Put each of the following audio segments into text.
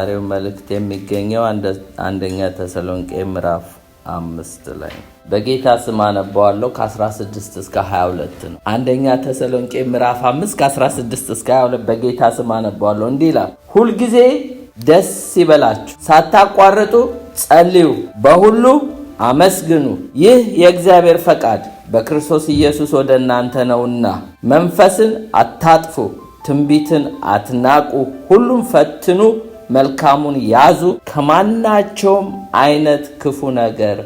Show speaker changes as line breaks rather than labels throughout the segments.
የዛሬው መልእክት የሚገኘው አንደኛ ተሰሎንቄ ምዕራፍ 5 ላይ በጌታ ስም አነባዋለሁ ከ16 እስከ 22 ነው። አንደኛ ተሰሎንቄ ምዕራፍ 5 ከ16 እስከ 22 በጌታ ስም አነባዋለሁ። እንዲህ ይላል፣ ሁልጊዜ ደስ ይበላችሁ፣ ሳታቋርጡ ጸልዩ፣ በሁሉ አመስግኑ፣ ይህ የእግዚአብሔር ፈቃድ በክርስቶስ ኢየሱስ ወደ እናንተ ነውና። መንፈስን አታጥፉ፣ ትንቢትን አትናቁ፣ ሁሉም ፈትኑ፣ መልካሙን ያዙ፣ ከማናቸውም አይነት ክፉ ነገር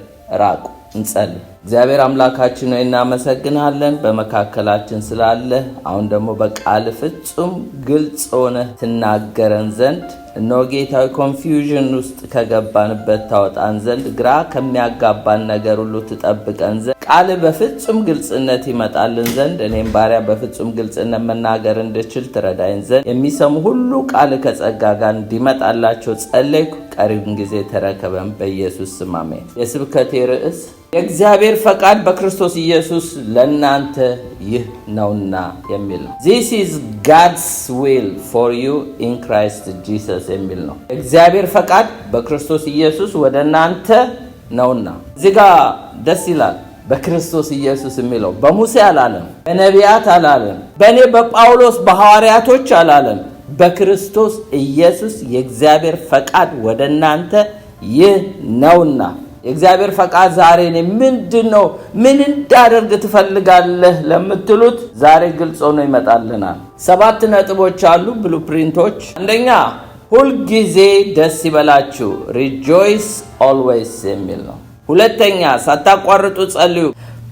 ራቁ። እንጸልይ። እግዚአብሔር አምላካችን ሆይ እናመሰግናለን በመካከላችን ስላለ። አሁን ደግሞ በቃል ፍጹም ግልጽ ሆነ ትናገረን ዘንድ እነሆ ጌታዊ ኮንፊውዥን ውስጥ ከገባንበት ታወጣን ዘንድ ግራ ከሚያጋባን ነገር ሁሉ ትጠብቀን ዘንድ ቃል በፍጹም ግልጽነት ይመጣልን ዘንድ እኔም ባሪያ በፍጹም ግልጽነት መናገር እንድችል ትረዳኝ ዘንድ የሚሰሙ ሁሉ ቃል ከጸጋ ጋር እንዲመጣላቸው ጸለይኩ። ቀሪውን ጊዜ ተረከበን በኢየሱስ ስም አሜን። የስብከቴ ርዕስ የእግዚአብሔር ፈቃድ በክርስቶስ ኢየሱስ ለእናንተ ይህ ነውና የሚል ነው። This is God's will for you in Christ Jesus የሚል ነው። የእግዚአብሔር ፈቃድ በክርስቶስ ኢየሱስ ወደ እናንተ ነውና። እዚህ ጋር ደስ ይላል። በክርስቶስ ኢየሱስ የሚለው በሙሴ አላለም፣ በነቢያት አላለም፣ በእኔ በጳውሎስ በሐዋርያቶች አላለም። በክርስቶስ ኢየሱስ የእግዚአብሔር ፈቃድ ወደ እናንተ ይህ ነውና። የእግዚአብሔር ፈቃድ ዛሬ ምንድነው? ምን እንዳደርግ ትፈልጋለህ ለምትሉት ዛሬ ግልጽ ሆኖ ይመጣልናል። 7 ነጥቦች አሉ፣ ብሉፕሪንቶች። አንደኛ ሁልጊዜ ደስ ይበላችሁ፣ rejoice always የሚል ነው። ሁለተኛ ሳታቋርጡ ጸልዩ፣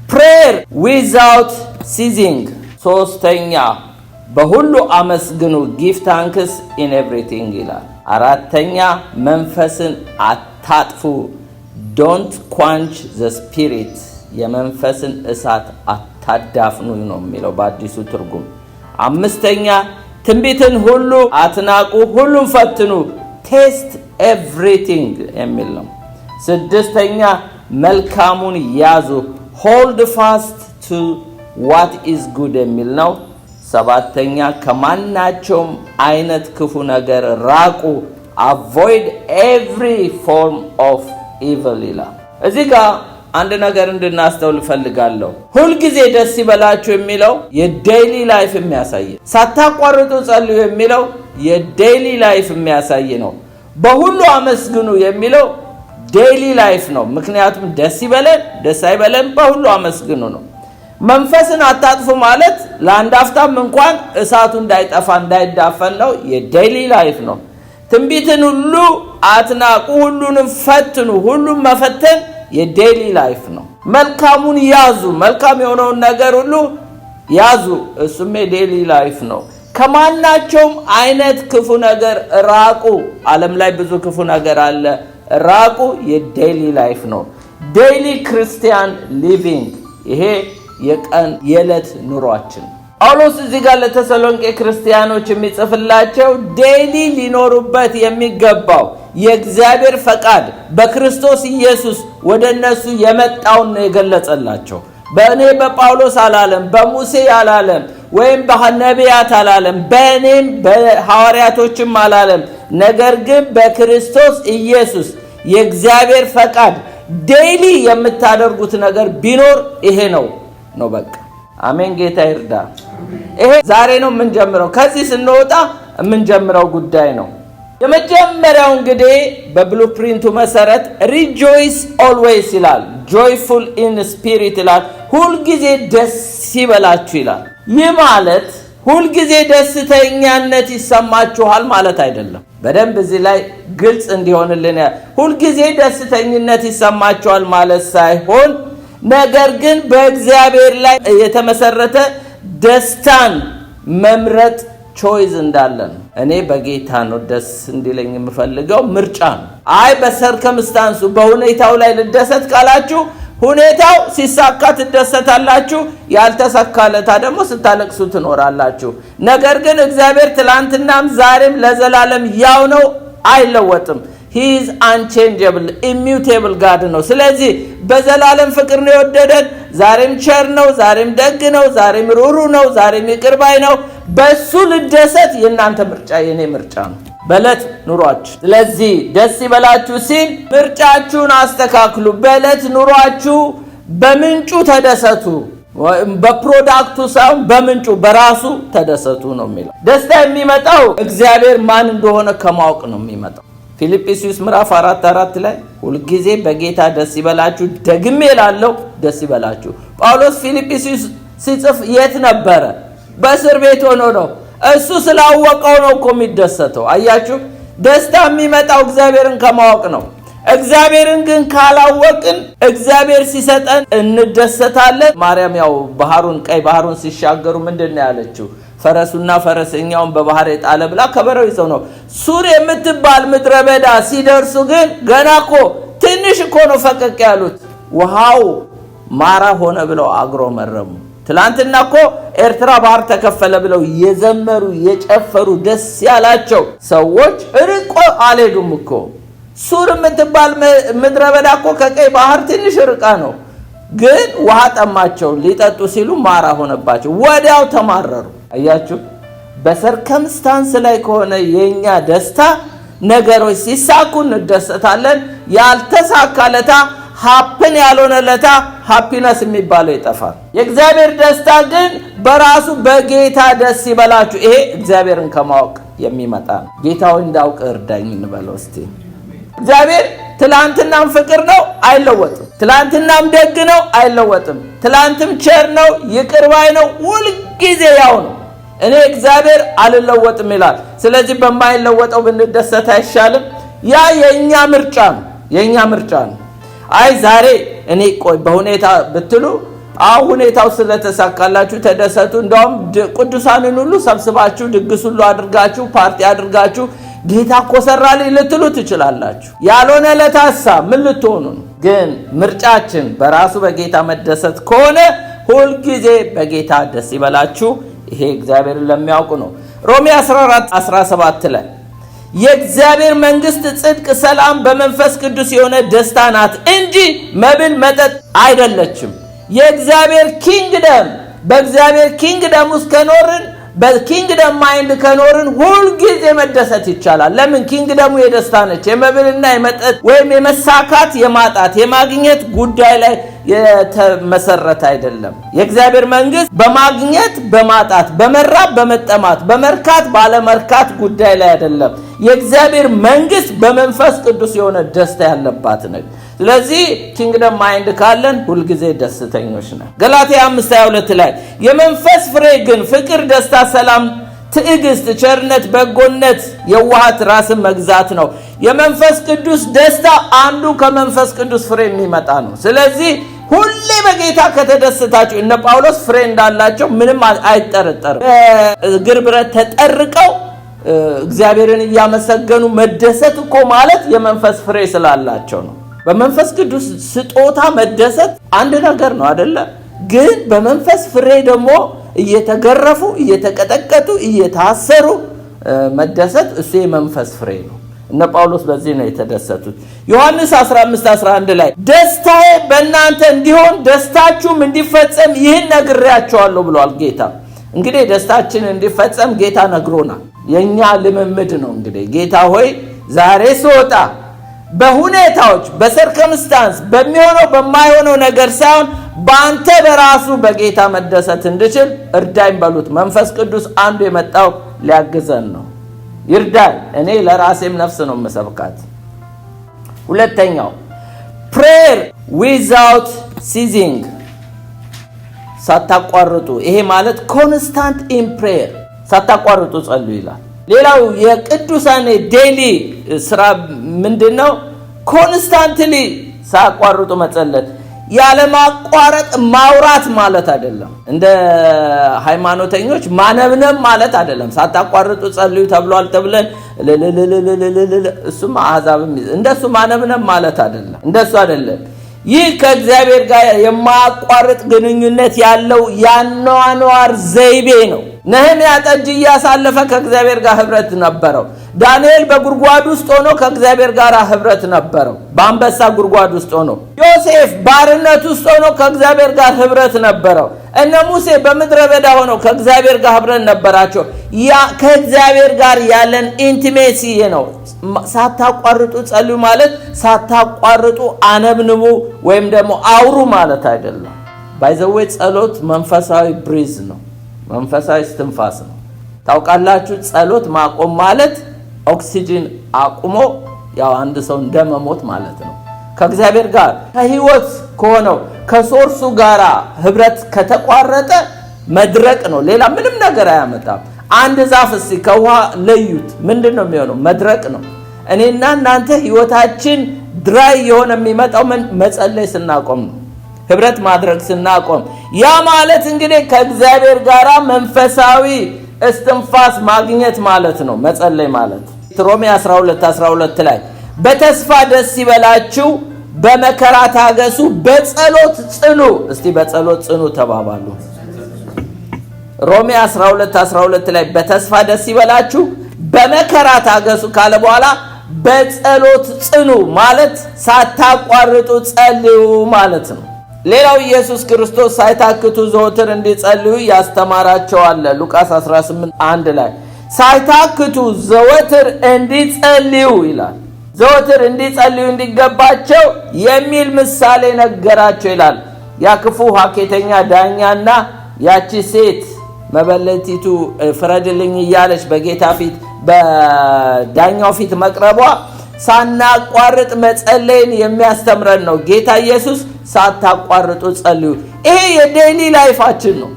prayer without ceasing። ሶስተኛ በሁሉ አመስግኑ፣ give thanks in everything ይላል። አራተኛ መንፈስን አታጥፉ፣ don't quench the spirit። የመንፈስን እሳት አታዳፍኑ ነው የሚለው በአዲሱ ትርጉም። አምስተኛ ትንቢትን ሁሉ አትናቁ፣ ሁሉም ፈትኑ፣ taste everything የሚል ነው። ስድስተኛ መልካሙን ያዙ፣ hold fast to what is good የሚል ነው። ሰባተኛ ከማናቸውም አይነት ክፉ ነገር ራቁ፣ avoid every form of evil ይላል። እዚህ ጋር አንድ ነገር እንድናስተውል ፈልጋለሁ። ሁልጊዜ ደስ ይበላችሁ የሚለው የዴይሊ ላይፍ የሚያሳይ፣ ሳታቋርጡ ጸልዩ የሚለው የዴይሊ ላይፍ የሚያሳይ ነው። በሁሉ አመስግኑ የሚለው ዴይሊ ላይፍ ነው። ምክንያቱም ደስ ይበለን ደስ አይበለን በሁሉ አመስግኑ ነው። መንፈስን አታጥፉ ማለት ለአንድ አፍታም እንኳን እሳቱ እንዳይጠፋ እንዳይዳፈን ነው። የዴይሊ ላይፍ ነው። ትንቢትን ሁሉ አትናቁ፣ ሁሉንም ፈትኑ። ሁሉም መፈተን የዴይሊ ላይፍ ነው። መልካሙን ያዙ፣ መልካም የሆነውን ነገር ሁሉ ያዙ፣ እሱም የዴይሊ ላይፍ ነው። ከማናቸውም አይነት ክፉ ነገር ራቁ። ዓለም ላይ ብዙ ክፉ ነገር አለ። ራቁ የዴይሊ ላይፍ ነው። ዴይሊ ክርስቲያን ሊቪንግ፣ ይሄ የቀን የዕለት ኑሯችን። ጳውሎስ እዚህ ጋር ለተሰሎንቄ ክርስቲያኖች የሚጽፍላቸው ዴይሊ ሊኖሩበት የሚገባው የእግዚአብሔር ፈቃድ በክርስቶስ ኢየሱስ ወደ እነሱ የመጣውን ነው የገለጸላቸው። በእኔ በጳውሎስ አላለም፣ በሙሴ አላለም፣ ወይም በነቢያት አላለም፣ በእኔም በሐዋርያቶችም አላለም። ነገር ግን በክርስቶስ ኢየሱስ የእግዚአብሔር ፈቃድ ዴይሊ የምታደርጉት ነገር ቢኖር ይሄ ነው በቃ። አሜን። ጌታ ይርዳ። ይሄ ዛሬ ነው የምንጀምረው። ከዚህ ስንወጣ የምንጀምረው ጉዳይ ነው። የመጀመሪያው እንግዲህ በብሉፕሪንቱ መሰረት rejoice always ይላል፣ joyful in spirit ይላል፣ ሁልጊዜ ደስ ይበላችሁ ይላል። ይህ ማለት ሁልጊዜ ደስተኛነት ይሰማችኋል ማለት አይደለም። በደንብ እዚህ ላይ ግልጽ እንዲሆንልን ሁልጊዜ ደስተኝነት ይሰማችኋል ማለት ሳይሆን ነገር ግን በእግዚአብሔር ላይ የተመሰረተ ደስታን መምረጥ ቾይዝ እንዳለን። እኔ በጌታ ነው ደስ እንዲለኝ የምፈልገው፣ ምርጫ ነው። አይ በሰርከምስታንሱ በሁኔታው ላይ ልደሰት ካላችሁ ሁኔታው ሲሳካ ትደሰታላችሁ፣ ያልተሳካለታ ደግሞ ስታለቅሱ ትኖራላችሁ። ነገር ግን እግዚአብሔር ትላንትናም ዛሬም ለዘላለም ያው ነው፣ አይለወጥም። he is unchangeable, immutable God ነው። ስለዚህ በዘላለም ፍቅር ነው የወደደን። ዛሬም ቸር ነው፣ ዛሬም ደግ ነው፣ ዛሬም ሩሩ ነው፣ ዛሬም ይቅር ባይ ነው። በሱ ልደሰት የእናንተ ምርጫ የኔ ምርጫ ነው። በዕለት ኑሯችሁ። ስለዚህ ደስ ይበላችሁ ሲል ምርጫችሁን አስተካክሉ። በዕለት ኑሯችሁ በምንጩ ተደሰቱ። በፕሮዳክቱ ሳይሆን በምንጩ በራሱ ተደሰቱ ነው የሚለው። ደስታ የሚመጣው እግዚአብሔር ማን እንደሆነ ከማወቅ ነው የሚመጣው። ፊልጵስዩስ ምዕራፍ 4:4 ላይ ሁልጊዜ በጌታ ደስ ይበላችሁ፣ ደግሜ እላለሁ ደስ ይበላችሁ። ጳውሎስ ፊልጵስዩስ ሲጽፍ የት ነበረ? በእስር ቤት ሆኖ ነው። እሱ ስላወቀው ነው እኮ የሚደሰተው። አያችሁ፣ ደስታ የሚመጣው እግዚአብሔርን ከማወቅ ነው። እግዚአብሔርን ግን ካላወቅን እግዚአብሔር ሲሰጠን እንደሰታለን። ማርያም ያው ቀይ ባህሩን ሲሻገሩ ምንድን ነው ያለችው? ፈረሱና ፈረሰኛውን በባህር የጣለ ብላ ከበረው ይዘው ነው። ሱር የምትባል ምድረ በዳ ሲደርሱ ግን ገና እኮ ትንሽ እኮ ነው ፈቀቅ ያሉት። ውሃው ማራ ሆነ ብለው አጉረመረሙ። ትላንትና እኮ ኤርትራ ባህር ተከፈለ ብለው የዘመሩ የጨፈሩ ደስ ያላቸው ሰዎች ርቆ አልሄዱም እኮ። ሱር የምትባል ምድረ በዳ እኮ ከቀይ ባህር ትንሽ ርቃ ነው። ግን ውሃ ጠማቸው። ሊጠጡ ሲሉ ማራ ሆነባቸው። ወዲያው ተማረሩ። አያችሁ፣ በሰርከምስታንስ ላይ ከሆነ የኛ ደስታ ነገሮች ሲሳኩ እንደሰታለን። ያልተሳካለታ ሀፕን ያልሆነለታ ሃፒነስ የሚባለው ይጠፋል። የእግዚአብሔር ደስታ ግን በራሱ በጌታ ደስ ይበላችሁ። ይሄ እግዚአብሔርን ከማወቅ የሚመጣ ነው። ጌታው እንዳውቅ እርዳኝ እንበለው እስቲ። እግዚአብሔር ትላንትናም ፍቅር ነው፣ አይለወጥም። ትላንትናም ደግ ነው፣ አይለወጥም። ትላንትም ቸር ነው፣ ይቅር ባይ ነው፣ ሁልጊዜ ያው ነው። እኔ እግዚአብሔር አልለወጥም ይላል። ስለዚህ በማይለወጠው ብንደሰት አይሻልም? ያ የኛ ምርጫ ነው፣ የኛ ምርጫ ነው። አይ ዛሬ እኔ ቆይ በሁኔታ ብትሉ ሁኔታው ስለተሳካላችሁ ተደሰቱ። እንደውም ቅዱሳንን ሁሉ ሰብስባችሁ ድግስ ሁሉ አድርጋችሁ ፓርቲ አድርጋችሁ ጌታ እኮ ሰራልኝ ልትሉ ትችላላችሁ። ያልሆነ ለታሳ ምን ልትሆኑ ነው? ግን ምርጫችን በራሱ በጌታ መደሰት ከሆነ ሁልጊዜ በጌታ ደስ ይበላችሁ። ይሄ እግዚአብሔርን ለሚያውቁ ነው። ሮሜ 14:17 ላይ የእግዚአብሔር መንግስት ጽድቅ፣ ሰላም በመንፈስ ቅዱስ የሆነ ደስታ ናት እንጂ መብል መጠጥ አይደለችም። የእግዚአብሔር ኪንግደም በእግዚአብሔር ኪንግደም ውስጥ ከኖርን በኪንግደም ማይንድ ከኖርን ሁልጊዜ መደሰት ይቻላል። ለምን? ኪንግደሙ የደስታ ነች። የመብልና የመጠጥ ወይም የመሳካት የማጣት የማግኘት ጉዳይ ላይ የተመሰረተ አይደለም። የእግዚአብሔር መንግስት በማግኘት በማጣት በመራብ በመጠማት በመርካት ባለመርካት ጉዳይ ላይ አይደለም። የእግዚአብሔር መንግስት በመንፈስ ቅዱስ የሆነ ደስታ ያለባት ነች። ስለዚህ ኪንግደም ማይንድ ካለን ሁልጊዜ ደስተኞች ነን። ገላትያ 5:22 ላይ የመንፈስ ፍሬ ግን ፍቅር፣ ደስታ፣ ሰላም፣ ትዕግስት፣ ቸርነት፣ በጎነት፣ የዋሃት፣ ራስን መግዛት ነው። የመንፈስ ቅዱስ ደስታ አንዱ ከመንፈስ ቅዱስ ፍሬ የሚመጣ ነው። ስለዚህ ሁሌ በጌታ ከተደሰታችሁ እነ ጳውሎስ ፍሬ እንዳላቸው ምንም አይጠረጠርም። እግር ብረት ተጠርቀው እግዚአብሔርን እያመሰገኑ መደሰት እኮ ማለት የመንፈስ ፍሬ ስላላቸው ነው። በመንፈስ ቅዱስ ስጦታ መደሰት አንድ ነገር ነው አይደለ? ግን በመንፈስ ፍሬ ደግሞ እየተገረፉ እየተቀጠቀጡ እየታሰሩ መደሰት እሱ የመንፈስ ፍሬ ነው። እነ ጳውሎስ በዚህ ነው የተደሰቱት። ዮሐንስ 15:11 ላይ ደስታዬ በእናንተ እንዲሆን ደስታችሁም እንዲፈጸም ይህን ነግሬያቸዋለሁ ብሏል ጌታ። እንግዲህ ደስታችን እንዲፈጸም ጌታ ነግሮናል። የኛ ልምምድ ነው እንግዲህ ጌታ ሆይ ዛሬ ስወጣ በሁኔታዎች በሰርከምስታንስ በሚሆነው በማይሆነው ነገር ሳይሆን በአንተ በራሱ በጌታ መደሰት እንድችል እርዳኝ በሉት። መንፈስ ቅዱስ አንዱ የመጣው ሊያግዘን ነው። ይርዳኝ። እኔ ለራሴም ነፍስ ነው መሰብካት። ሁለተኛው prayer without ceasing፣ ሳታቋርጡ። ይሄ ማለት constant in prayer፣ ሳታቋርጡ ጸልዩ ይላል። ሌላው የቅዱሳን ዴሊ ስራ ምንድነው? ኮንስታንትሊ ሳቋርጡ መጸለይ። ያለ ማቋረጥ ማውራት ማለት አይደለም። እንደ ሃይማኖተኞች ማነብነብ ማለት አይደለም። ሳታቋርጡ ጸልዩ ተብሏል ተብለን እሱም አዛብም እንደሱ ማነብነብ ማለት አይደለም። እንደሱ አይደለም። ይህ ከእግዚአብሔር ጋር የማያቋርጥ ግንኙነት ያለው ያኗኗር ዘይቤ ነው። ነህምያ ጠጅ እያሳለፈ ከእግዚአብሔር ጋር ህብረት ነበረው። ዳንኤል በጉድጓድ ውስጥ ሆኖ ከእግዚአብሔር ጋር ህብረት ነበረው፣ በአንበሳ ጉድጓድ ውስጥ ሆኖ። ዮሴፍ ባርነት ውስጥ ሆኖ ከእግዚአብሔር ጋር ህብረት ነበረው። እነ ሙሴ በምድረ በዳ ሆነው ከእግዚአብሔር ጋር ህብረት ነበራቸው። ያ ከእግዚአብሔር ጋር ያለን ኢንቲሜሲ ነው። ሳታቋርጡ ጸልዩ ማለት ሳታቋርጡ አነብንቡ ወይም ደግሞ አውሩ ማለት አይደለም። ባይዘዌ ጸሎት መንፈሳዊ ብሪዝ ነው፣ መንፈሳዊ እስትንፋስ ነው። ታውቃላችሁ፣ ጸሎት ማቆም ማለት ኦክሲጅን አቁሞ ያው አንድ ሰው እንደመሞት ማለት ነው። ከእግዚአብሔር ጋር ከህይወት ከሆነው ከሶርሱ ጋራ ህብረት ከተቋረጠ መድረቅ ነው፣ ሌላ ምንም ነገር አያመጣም። አንድ ዛፍ እስቲ ከውሃ ለዩት፣ ምንድነው የሚሆነው? መድረቅ ነው። እኔና እናንተ ህይወታችን ድራይ የሆነ የሚመጣው መጸለይ ስናቆም ነው፣ ህብረት ማድረግ ስናቆም። ያ ማለት እንግዲህ ከእግዚአብሔር ጋራ መንፈሳዊ እስትንፋስ ማግኘት ማለት ነው መጸለይ ማለት። ሮሜ 12:12 ላይ በተስፋ ደስ ይበላችሁ፣ በመከራ ታገሱ፣ በጸሎት ጽኑ። እስቲ በጸሎት ጽኑ ተባባሉ። ሮሜ 12:12 ላይ በተስፋ ደስ ይበላችሁ፣ በመከራ ታገሱ ካለ በኋላ በጸሎት ጽኑ ማለት ሳታቋርጡ ጸልዩ ማለት ነው። ሌላው ኢየሱስ ክርስቶስ ሳይታክቱ ዘወትር እንዲጸልዩ ያስተማራቸው አለ። ሉቃስ 18:1 ላይ ሳይታክቱ ዘወትር እንዲጸልዩ ይላል። ዘወትር እንዲጸልዩ እንዲገባቸው የሚል ምሳሌ ነገራቸው ይላል። ያ ክፉ ሐኬተኛ ዳኛና ያቺ ሴት መበለቲቱ ፍረድልኝ እያለች በጌታ ፊት በዳኛው ፊት መቅረቧ ሳናቋርጥ መጸለይን የሚያስተምረን ነው። ጌታ ኢየሱስ ሳታቋርጡ ጸልዩ። ይሄ የዴይሊ ላይፋችን ነው።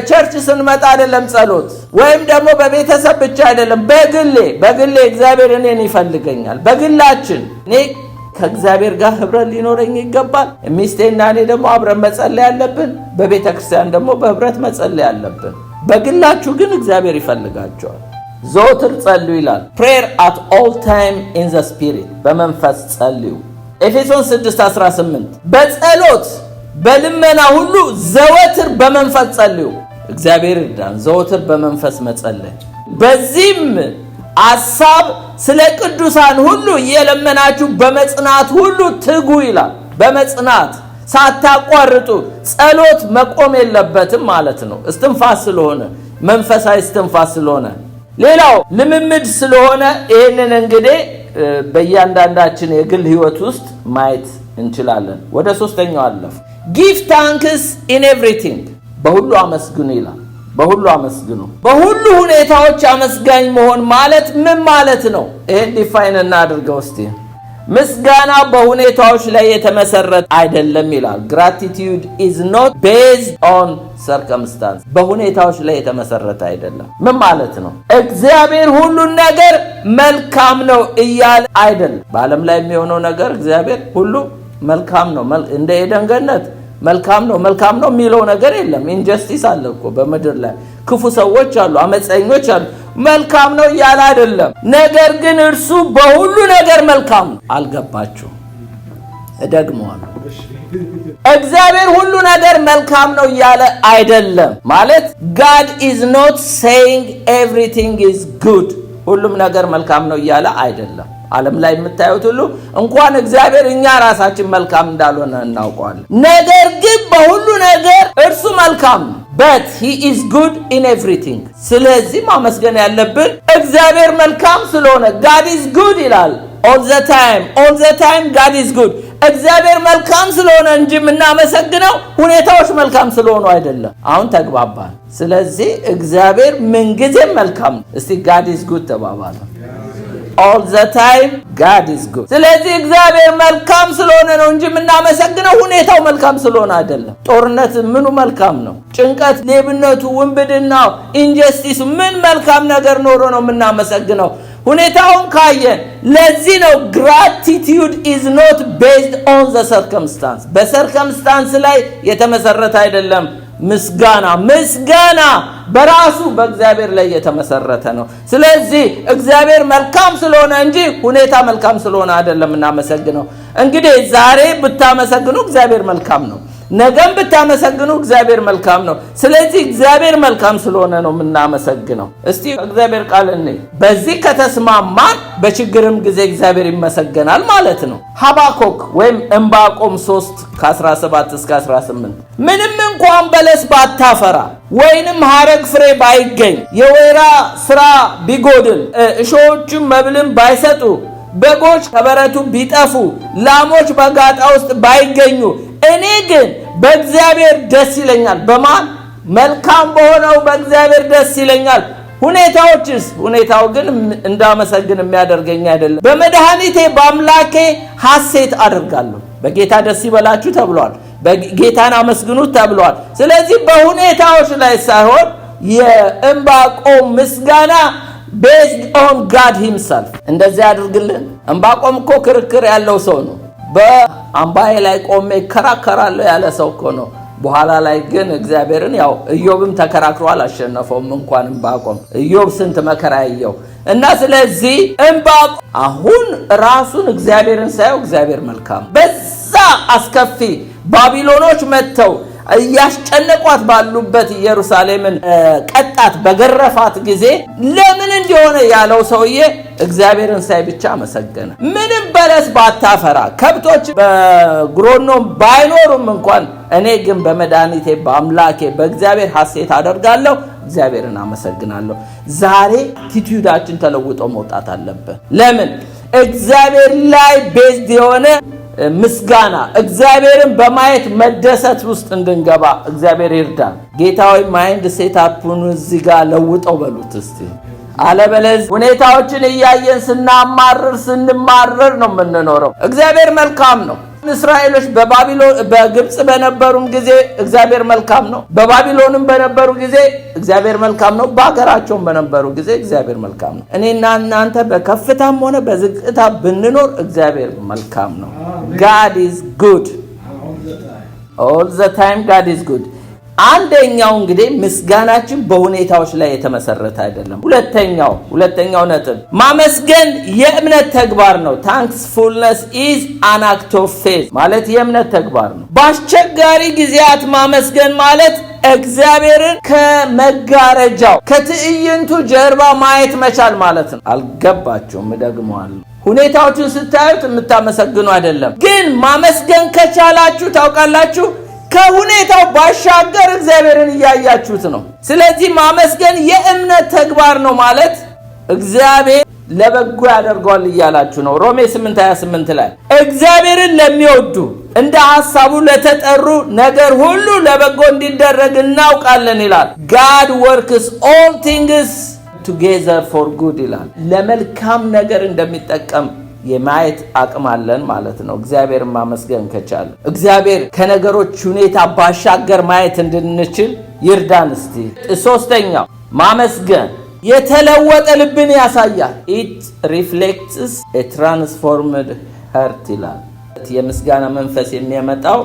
ቸርች ስንመጣ አይደለም ጸሎት፣ ወይም ደግሞ በቤተሰብ ብቻ አይደለም። በግሌ እግዚአብሔር እኔን ይፈልገኛል። በግላችን እኔ ከእግዚአብሔር ጋር ህብረት ሊኖረኝ ይገባል። ሚስቴና እኔ ደግሞ አብረን መጸለይ አለብን። በቤተ ክርስቲያን ደግሞ በህብረት መጸለይ አለብን። በግላችሁ ግን እግዚአብሔር ይፈልጋቸዋል። ዘወትር ጸልዩ ይላል። prayer at all time in the spirit፣ በመንፈስ ጸልዩ። ኤፌሶን 6:18 በጸሎት በልመና ሁሉ ዘወትር በመንፈስ ጸልዩ። እግዚአብሔር ይርዳን ዘወትር በመንፈስ መጸለይ። በዚህም ሐሳብ ስለ ቅዱሳን ሁሉ እየለመናችሁ በመጽናት ሁሉ ትጉ ይላል። በመጽናት ሳታቋርጡ ጸሎት መቆም የለበትም ማለት ነው። እስትንፋስ ስለሆነ መንፈሳዊ እስትንፋስ ስለሆነ ሌላው ልምምድ ስለሆነ ይህንን እንግዲህ በእያንዳንዳችን የግል ህይወት ውስጥ ማየት እንችላለን። ወደ ሶስተኛው አለፍ። give thanks in everything፣ በሁሉ አመስግኑ ይላል። በሁሉ አመስግኑ። በሁሉ ሁኔታዎች አመስጋኝ መሆን ማለት ምን ማለት ነው? ይሄን ዲፋይን እናድርገው እስቲ። ምስጋና በሁኔታዎች ላይ የተመሰረተ አይደለም ይላል። gratitude is not based on circumstance፣ በሁኔታዎች ላይ የተመሰረተ አይደለም። ምን ማለት ነው? እግዚአብሔር ሁሉን ነገር መልካም ነው እያለ አይደለም። በዓለም ላይ የሚሆነው ነገር እግዚአብሔር ሁሉ መልካም ነው፣ እንደ ኤደን ገነት መልካም ነው የሚለው ነገር የለም። ኢንጀስቲስ አለ እኮ በምድር ላይ፣ ክፉ ሰዎች አሉ፣ አመፀኞች አሉ። መልካም ነው እያለ አይደለም። ነገር ግን እርሱ በሁሉ ነገር መልካም ነው። አልገባችሁ? እደግመዋለሁ። እግዚአብሔር ሁሉ ነገር መልካም ነው እያለ አይደለም። ማለት God is not saying everything is good፣ ሁሉም ነገር መልካም ነው እያለ አይደለም። ዓለም ላይ የምታዩት ሁሉ እንኳን እግዚአብሔር እኛ ራሳችን መልካም እንዳልሆነ እናውቀዋለን። ነገር ግን በሁሉ ነገር እርሱ መልካም ነው። but he is good in everything። ስለዚህ ማመስገን ያለብን እግዚአብሔር መልካም ስለሆነ God is good ይላል። all the time God is good። እግዚአብሔር መልካም ስለሆነ እንጂ የምናመሰግነው ሁኔታዎች መልካም ስለሆኑ አይደለም። አሁን ተግባባን። ስለዚህ እግዚአብሔር ምንጊዜም መልካም ነው። እስቲ God is good ተባባሉ። all the time God is good። ስለዚህ እግዚአብሔር መልካም ስለሆነ ነው እንጂ የምናመሰግነው ሁኔታው መልካም ስለሆነ አይደለም። ጦርነት ምኑ መልካም ነው? ጭንቀት፣ ሌብነቱ፣ ውንብድናው፣ ኢንጀስቲስ ምን መልካም ነገር ኖሮ ነው የምናመሰግነው? ሁኔታውን ካየን። ለዚህ ነው gratitude is not based on the circumstance፣ በሰርከምስታንስ ላይ የተመሰረተ አይደለም። ምስጋና በራሱ በእግዚአብሔር ላይ የተመሰረተ ነው። ስለዚህ እግዚአብሔር መልካም ስለሆነ እንጂ ሁኔታ መልካም ስለሆነ አይደለም እናመሰግነው። እንግዲህ ዛሬ ብታመሰግኑ እግዚአብሔር መልካም ነው። ነገም ብታመሰግኑ እግዚአብሔር መልካም ነው። ስለዚህ እግዚአብሔር መልካም ስለሆነ ነው የምናመሰግነው። እስቲ እግዚአብሔር ቃል በዚህ ከተስማማን በችግርም ጊዜ እግዚአብሔር ይመሰገናል ማለት ነው። ሐባቆቅ ወይም ዕንባቆም 3:17-18 ምንም እንኳን በለስ ባታፈራ ወይንም ሐረግ ፍሬ ባይገኝ፣ የወይራ ስራ ቢጎድል፣ እሾዎችም መብልን ባይሰጡ፣ በጎች ከበረቱ ቢጠፉ፣ ላሞች በጋጣ ውስጥ ባይገኙ፣ እኔ ግን በእግዚአብሔር ደስ ይለኛል። በማን? መልካም በሆነው በእግዚአብሔር ደስ ይለኛል። ሁኔታዎችስ? ሁኔታው ግን እንዳመሰግን የሚያደርገኝ አይደለም። በመድኃኒቴ በአምላኬ ሐሴት አደርጋለሁ። በጌታ ደስ ይበላችሁ ተብሏል። ጌታን አመስግኑት ተብሏል። ስለዚህ በሁኔታዎች ላይ ሳይሆን የዕንባቆም ምስጋና based on God himself እንደዚህ አድርግልን። ዕንባቆም እኮ ክርክር ያለው ሰው ነው። በአምባዬ ላይ ቆሜ ከራከራለሁ ያለ ሰው እኮ ነው። በኋላ ላይ ግን እግዚአብሔርን ያው ኢዮብም ተከራክሮ አላሸነፈውም። እንኳን ዕንባቆም ኢዮብ ስንት መከራ ያየው እና ስለዚህ ዕንባቆም አሁን ራሱን እግዚአብሔርን ሳይው እግዚአብሔር መልካም በዛ አስከፊ ባቢሎኖች መጥተው እያስጨነቋት ባሉበት ኢየሩሳሌምን ቀጣት በገረፋት ጊዜ ለምን እንደሆነ ያለው ሰውዬ እግዚአብሔርን ሳይ ብቻ መሰገነ። ምንም በለስ ባታፈራ ከብቶች በግሮኖ ባይኖሩም እንኳን እኔ ግን በመድኃኒቴ በአምላኬ በእግዚአብሔር ሐሴት አደርጋለሁ፣ እግዚአብሔርን አመሰግናለሁ። ዛሬ አቲቲዩዳችን ተለውጦ መውጣት አለበት። ለምን? እግዚአብሔር ላይ ቤዝድ የሆነ ምስጋና፣ እግዚአብሔርን በማየት መደሰት ውስጥ እንድንገባ እግዚአብሔር ይርዳን። ጌታዊ ማይንድ ሴታፑን እዚህ ጋር ለውጠው በሉት እስቲ። አለበለዚያ ሁኔታዎችን እያየን ስንማረር ነው የምንኖረው። እግዚአብሔር መልካም ነው። እስራኤሎች በግብጽ በነበሩም ጊዜ እግዚአብሔር መልካም ነው። በባቢሎንም በነበሩ ጊዜ እግዚአብሔር መልካም ነው። በአገራቸውም በነበሩ ጊዜ እግዚአብሔር መልካም ነው። እኔና እናንተ በከፍታም ሆነ በዝቅታ ብንኖር እግዚአብሔር መልካም ነው። God is good all the time. God is good። አንደኛው እንግዲህ ምስጋናችን በሁኔታዎች ላይ የተመሰረተ አይደለም። ሁለተኛው ነጥብ ማመስገን የእምነት ተግባር ነው። Thankfulness is an act of faith ማለት የእምነት ተግባር ነው። በአስቸጋሪ ጊዜያት ማመስገን ማለት እግዚአብሔርን ከመጋረጃው ከትዕይንቱ ጀርባ ማየት መቻል ማለት ነው። አልገባችሁም? እደግመዋለሁ። ሁኔታዎችን ስታዩት የምታመሰግኑ አይደለም። ግን ማመስገን ከቻላችሁ ታውቃላችሁ ከሁኔታው ባሻገር እግዚአብሔርን እያያችሁት ነው። ስለዚህ ማመስገን የእምነት ተግባር ነው ማለት እግዚአብሔር ለበጎ ያደርገዋል እያላችሁ ነው። ሮሜ 8:28 ላይ እግዚአብሔርን ለሚወዱ እንደ ሐሳቡ ለተጠሩ ነገር ሁሉ ለበጎ እንዲደረግ እናውቃለን ይላል። God works all things together for good ይላል። ለመልካም ነገር እንደሚጠቀም የማየት አቅም አለን ማለት ነው። እግዚአብሔርን ማመስገን ከቻለ እግዚአብሔር ከነገሮች ሁኔታ ባሻገር ማየት እንድንችል ይርዳን። እስቲ ሶስተኛው ማመስገን የተለወጠ ልብን ያሳያል። It reflects a transformed heart ይላል። የምስጋና መንፈስ የሚያመጣው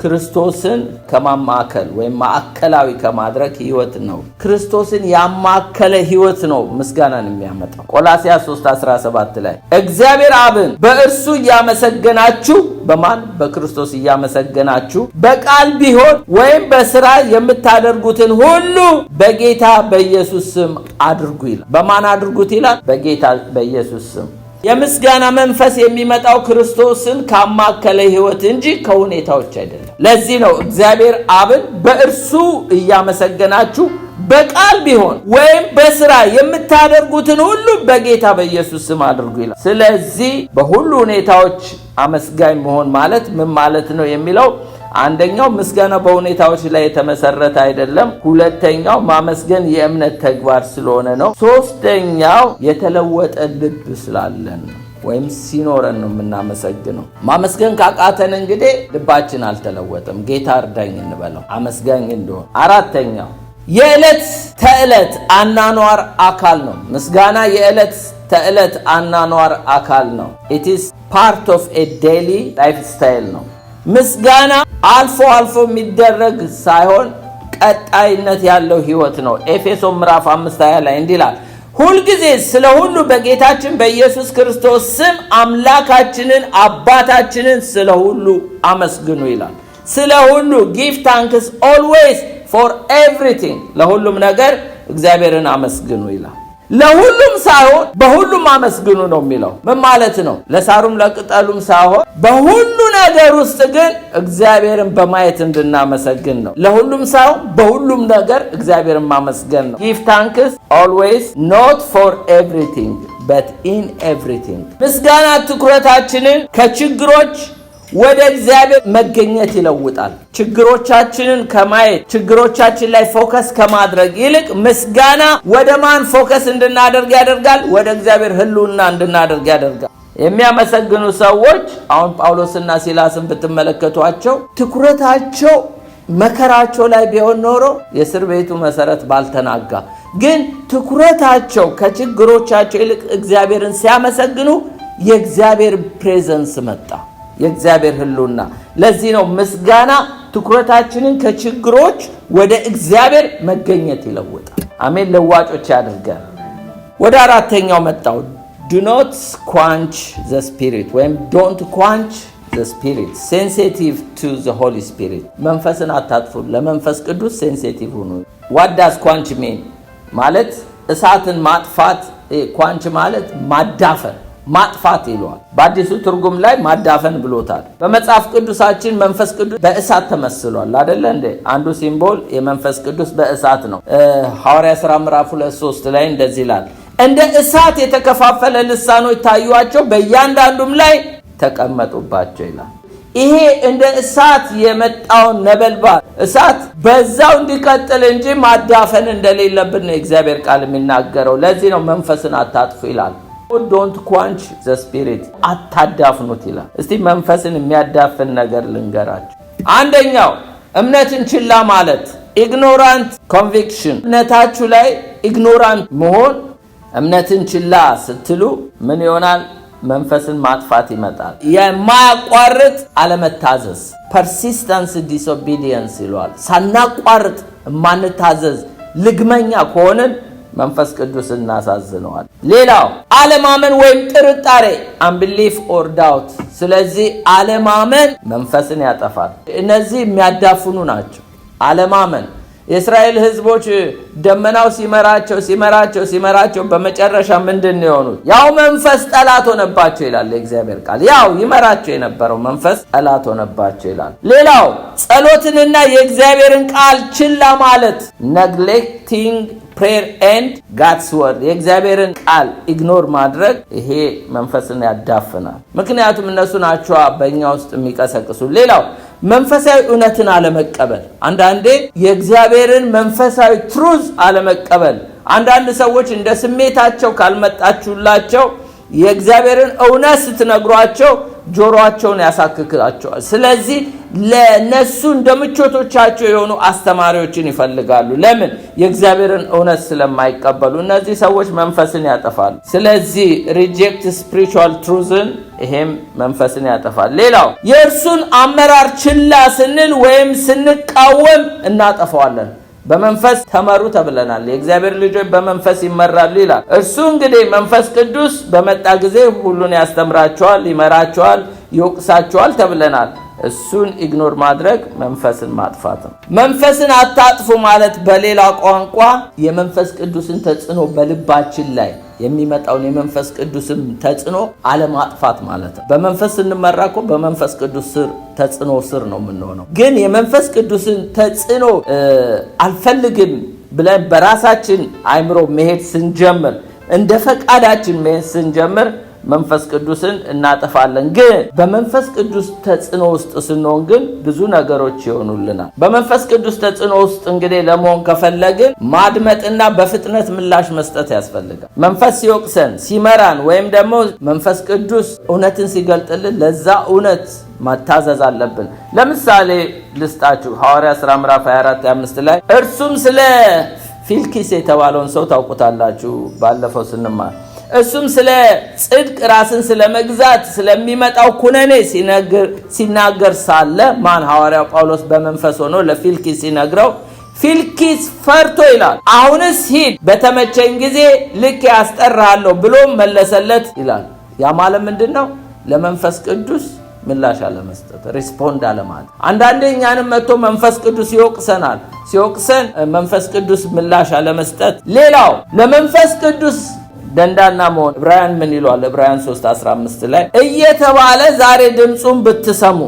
ክርስቶስን ከማማከል ወይም ማዕከላዊ ከማድረግ ህይወት ነው። ክርስቶስን ያማከለ ህይወት ነው ምስጋናን የሚያመጣው። ቆላስይስ 3:17 ላይ እግዚአብሔር አብን በእርሱ እያመሰገናችሁ በማን? በክርስቶስ እያመሰገናችሁ በቃል ቢሆን ወይም በስራ የምታደርጉትን ሁሉ በጌታ በኢየሱስ ስም አድርጉ ይላል። በማን አድርጉት ይላል? በጌታ በኢየሱስ ስም። የምስጋና መንፈስ የሚመጣው ክርስቶስን ካማከለ ህይወት እንጂ ከሁኔታዎች አይደለም። ለዚህ ነው እግዚአብሔር አብን በእርሱ እያመሰገናችሁ በቃል ቢሆን ወይም በስራ የምታደርጉትን ሁሉ በጌታ በኢየሱስ ስም አድርጉ ይላል። ስለዚህ በሁሉ ሁኔታዎች አመስጋኝ መሆን ማለት ምን ማለት ነው የሚለው አንደኛው ምስጋና በሁኔታዎች ላይ የተመሰረተ አይደለም። ሁለተኛው ማመስገን የእምነት ተግባር ስለሆነ ነው። ሶስተኛው የተለወጠ ልብ ስላለን ወይም ሲኖረን ነው የምናመሰግነው። ማመስገን ካቃተን እንግዲህ ልባችን አልተለወጠም። ጌታ እርዳኝ እንበለው አመስጋኝ እንደሆነ። አራተኛው የዕለት ተዕለት አናኗር አካል ነው። ምስጋና የዕለት ተዕለት አናኗር አካል ነው። it is part of a daily lifestyle ነው። ምስጋና አልፎ የሚደረግ ሳይሆን ቀጣይነት ያለው ህይወት ነው። ኤፌሶን ምዕራፍ 5:20 ላይ እንዲህ ይላል፣ ሁልጊዜ ስለ ሁሉ በጌታችን በኢየሱስ ክርስቶስ ስም አምላካችንን አባታችንን ስለ ሁሉ አመስግኑ ይላል። ስለ ሁሉ give thanks always for everything ለሁሉም ነገር እግዚአብሔርን አመስግኑ ይላል። ለሁሉም ሳይሆን በሁሉም አመስግኑ ነው የሚለው። ምን ማለት ነው? ለሳሩም ለቅጠሉም ሳይሆን በሁሉ ነገር ውስጥ ግን እግዚአብሔርን በማየት እንድናመሰግን ነው። ለሁሉም ሳይሆን በሁሉም ነገር እግዚአብሔርን ማመስገን ነው። give thanks always not for everything but in everything። ምስጋና ትኩረታችንን ከችግሮች ወደ እግዚአብሔር መገኘት ይለውጣል። ችግሮቻችንን ከማየት ችግሮቻችን ላይ ፎከስ ከማድረግ ይልቅ ምስጋና ወደ ማን ፎከስ እንድናደርግ ያደርጋል? ወደ እግዚአብሔር ሕልውና እንድናደርግ ያደርጋል። የሚያመሰግኑ ሰዎች አሁን ጳውሎስና ሲላስን ብትመለከቷቸው ትኩረታቸው መከራቸው ላይ ቢሆን ኖሮ የእስር ቤቱ መሰረት ባልተናጋ፣ ግን ትኩረታቸው ከችግሮቻቸው ይልቅ እግዚአብሔርን ሲያመሰግኑ የእግዚአብሔር ፕሬዘንስ መጣ፣ የእግዚአብሔር ሕልውና። ለዚህ ነው ምስጋና ትኩረታችንን ከችግሮች ወደ እግዚአብሔር መገኘት ይለውጣል። አሜን። ለዋጮች ያድርገን። ወደ አራተኛው መጣው። do not quench the spirit ወይም don't quench the spirit, sensitive to the Holy Spirit። መንፈስን አታጥፉ፣ ለመንፈስ ቅዱስ ሴንሲቲቭ ሁኑ። what does quench mean? ማለት እሳትን ማጥፋት። quench ማለት ማዳፈን ማጥፋት ይሏል። በአዲሱ ትርጉም ላይ ማዳፈን ብሎታል። በመጽሐፍ ቅዱሳችን መንፈስ ቅዱስ በእሳት ተመስሏል አይደለ እንዴ? አንዱ ሲምቦል የመንፈስ ቅዱስ በእሳት ነው። ሐዋርያ ሥራ ምዕራፍ 2:3 ላይ እንደዚህ ይላል፣ እንደ እሳት የተከፋፈለ ልሳኖች ታዩአቸው፣ በእያንዳንዱም ላይ ተቀመጡባቸው ይላል። ይሄ እንደ እሳት የመጣውን ነበልባል እሳት በዛው እንዲቀጥል እንጂ ማዳፈን እንደሌለብን ነው እግዚአብሔር ቃል የሚናገረው። ለዚህ ነው መንፈስን አታጥፉ ይላል። don't quench the spirit፣ አታዳፍኑት ይላል። እስቲ መንፈስን የሚያዳፍን ነገር ልንገራችሁ። አንደኛው እምነትን ችላ ማለት፣ ignorant conviction። እምነታችሁ ላይ ignorant መሆን። እምነትን ችላ ስትሉ ምን ይሆናል? መንፈስን ማጥፋት ይመጣል። የማያቋርጥ አለመታዘዝ፣ persistence disobedience ይሏል። ሳናቋርጥ ማንታዘዝ ልግመኛ ከሆነን መንፈስ ቅዱስ እናሳዝነዋል። ሌላው አለማመን ወይም ጥርጣሬ፣ unbelief or doubt። ስለዚህ አለማመን መንፈስን ያጠፋል። እነዚህ የሚያዳፍኑ ናቸው። አለማመን የእስራኤል ሕዝቦች ደመናው ሲመራቸው በመጨረሻ ምንድን የሆኑት? ያው መንፈስ ጠላት ሆነባቸው ይላል የእግዚአብሔር ቃል። ያው ይመራቸው የነበረው መንፈስ ጠላት ሆነባቸው ይላል። ሌላው ጸሎትንና የእግዚአብሔርን ቃል ችላ ማለት፣ neglecting prayer and God's word። የእግዚአብሔርን ቃል ኢግኖር ማድረግ ይሄ መንፈስን ያዳፍናል። ምክንያቱም እነሱ ናቸው በእኛ ውስጥ የሚቀሰቅሱ። ሌላው መንፈሳዊ እውነትን አለመቀበል፣ አንዳንዴ የእግዚአብሔርን መንፈሳዊ ትሩዝ አለመቀበል። አንዳንድ ሰዎች እንደ ስሜታቸው ካልመጣችሁላቸው የእግዚአብሔርን እውነት ስትነግሯቸው ጆሮአቸውን ያሳክካቸዋል። ስለዚህ ለነሱ እንደምቾቶቻቸው የሆኑ አስተማሪዎችን ይፈልጋሉ። ለምን? የእግዚአብሔርን እውነት ስለማይቀበሉ። እነዚህ ሰዎች መንፈስን ያጠፋሉ። ስለዚህ ሪጀክት ስፒሪቹዋል ትሩዝን፣ ይሄም መንፈስን ያጠፋል። ሌላው የእርሱን አመራር ችላ ስንል ወይም ስንቃወም እናጠፋዋለን። በመንፈስ ተመሩ ተብለናል። የእግዚአብሔር ልጆች በመንፈስ ይመራሉ ይላል። እርሱ እንግዲህ መንፈስ ቅዱስ በመጣ ጊዜ ሁሉን ያስተምራቸዋል፣ ይመራቸዋል፣ ይወቅሳቸዋል ተብለናል። እሱን ኢግኖር ማድረግ መንፈስን ማጥፋት ነው። መንፈስን አታጥፉ ማለት በሌላ ቋንቋ የመንፈስ ቅዱስን ተጽዕኖ በልባችን ላይ የሚመጣውን የመንፈስ ቅዱስን ተጽዕኖ አለማጥፋት ማለት ነው። በመንፈስ ስንመራ እኮ በመንፈስ ቅዱስ ስር ተጽዕኖ ስር ነው የምንሆነው። ግን የመንፈስ ቅዱስን ተጽዕኖ አልፈልግም ብለን በራሳችን አይምሮ መሄድ ስንጀምር፣ እንደ ፈቃዳችን መሄድ ስንጀምር መንፈስ ቅዱስን እናጠፋለን። ግን በመንፈስ ቅዱስ ተጽዕኖ ውስጥ ስንሆን ግን ብዙ ነገሮች ይሆኑልናል። በመንፈስ ቅዱስ ተጽዕኖ ውስጥ እንግዲህ ለመሆን ከፈለግን ማድመጥና በፍጥነት ምላሽ መስጠት ያስፈልጋል። መንፈስ ሲወቅሰን፣ ሲመራን ወይም ደግሞ መንፈስ ቅዱስ እውነትን ሲገልጥልን ለዛ እውነት መታዘዝ አለብን። ለምሳሌ ልስጣችሁ። ሐዋርያ ሥራ ምዕራፍ 24:5 ላይ እርሱም ስለ ፊልኪስ የተባለውን ሰው ታውቁታላችሁ ባለፈው ስንማር። እሱም ስለ ጽድቅ ራስን ስለ መግዛት ስለሚመጣው ኩነኔ ሲናገር ሳለ ማን? ሐዋርያው ጳውሎስ በመንፈስ ሆኖ ለፊልኪስ ሲነግረው ፊልኪስ ፈርቶ ይላል አሁንስ ሂድ በተመቸኝ ጊዜ ልክ ያስጠራሃለሁ ብሎ መለሰለት ይላል። ያ ማለት ምንድነው? ለመንፈስ ቅዱስ ምላሽ አለመስጠት፣ ሪስፖንድ አለማለት። አንዳንዴ እኛንም መጥቶ መንፈስ ቅዱስ ይወቅሰናል። ሲወቅሰን መንፈስ ቅዱስ ምላሽ አለመስጠት። ሌላው ለመንፈስ ቅዱስ ደንዳና መሆን። ዕብራውያን ምን ይሏል? ዕብራውያን 3:15 ላይ እየተባለ ዛሬ ድምፁን ብትሰሙ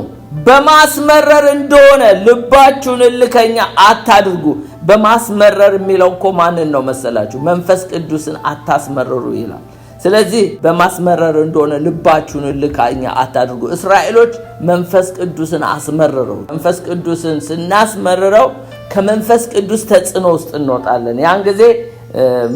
በማስመረር እንደሆነ ልባችሁን እልከኛ አታድርጉ። በማስመረር የሚለው እኮ ማንን ነው መሰላችሁ? መንፈስ ቅዱስን አታስመረሩ ይላል። ስለዚህ በማስመረር እንደሆነ ልባችሁን እልከኛ አታድርጉ። እስራኤሎች መንፈስ ቅዱስን አስመረረው። መንፈስ ቅዱስን ስናስመርረው ከመንፈስ ቅዱስ ተጽዕኖ ውስጥ እንወጣለን። ያን ጊዜ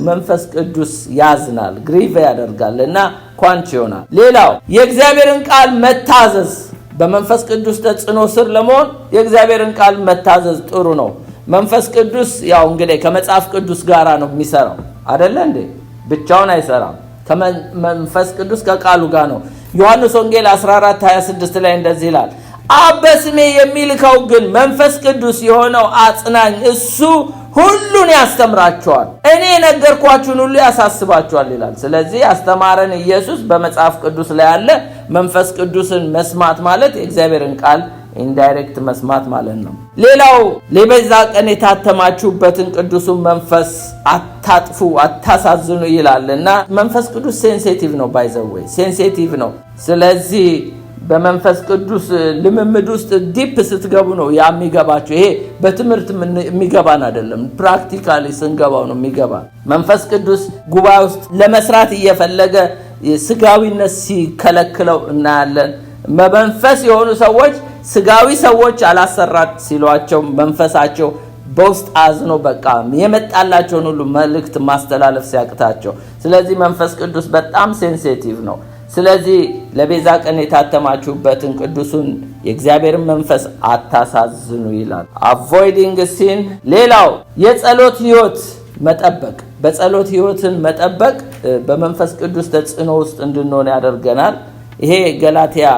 መንፈስ ቅዱስ ያዝናል፣ ግሪቭ ያደርጋል እና ኳንች ይሆናል። ሌላው የእግዚአብሔርን ቃል መታዘዝ። በመንፈስ ቅዱስ ተጽዕኖ ስር ለመሆን የእግዚአብሔርን ቃል መታዘዝ ጥሩ ነው። መንፈስ ቅዱስ ያው እንግዲህ ከመጽሐፍ ቅዱስ ጋራ ነው የሚሰራው አይደለ እንዴ? ብቻውን አይሰራም። ከመንፈስ ቅዱስ ከቃሉ ጋር ነው። ዮሐንስ ወንጌል 14:26 ላይ እንደዚህ ይላል፣ አብ በስሜ የሚልከው ግን መንፈስ ቅዱስ የሆነው አጽናኝ እሱ ሁሉን ያስተምራቸዋል፣ እኔ ነገርኳችሁን ሁሉ ያሳስባቸዋል ይላል። ስለዚህ ያስተማረን ኢየሱስ በመጽሐፍ ቅዱስ ላይ ያለ መንፈስ ቅዱስን መስማት ማለት የእግዚአብሔርን ቃል ኢንዳይሬክት መስማት ማለት ነው። ሌላው ለቤዛ ቀን የታተማችሁበትን ቅዱሱን መንፈስ አታጥፉ፣ አታሳዝኑ ይላልና መንፈስ ቅዱስ ሴንሲቲቭ ነው። ባይ ዘ ዌይ ሴንሲቲቭ ነው። ስለዚህ በመንፈስ ቅዱስ ልምምድ ውስጥ ዲፕ ስትገቡ ነው ያ የሚገባችሁ። ይሄ በትምህርት የሚገባን አይደለም፣ ፕራክቲካሊ ስንገባው ነው የሚገባ። መንፈስ ቅዱስ ጉባኤ ውስጥ ለመስራት እየፈለገ ስጋዊነት ሲከለክለው እናያለን። በመንፈስ የሆኑ ሰዎች ስጋዊ ሰዎች አላሰራት ሲሏቸው መንፈሳቸው በውስጥ አዝኖ በቃ የመጣላቸውን ሁሉ መልእክት ማስተላለፍ ሲያቅታቸው። ስለዚህ መንፈስ ቅዱስ በጣም ሴንሲቲቭ ነው። ስለዚህ ለቤዛ ቀን የታተማችሁበትን ቅዱሱን የእግዚአብሔርን መንፈስ አታሳዝኑ ይላል። አቮይዲንግ ሲን። ሌላው የጸሎት ህይወት መጠበቅ። በጸሎት ህይወትን መጠበቅ በመንፈስ ቅዱስ ተጽዕኖ ውስጥ እንድንሆን ያደርገናል። ይሄ ገላትያ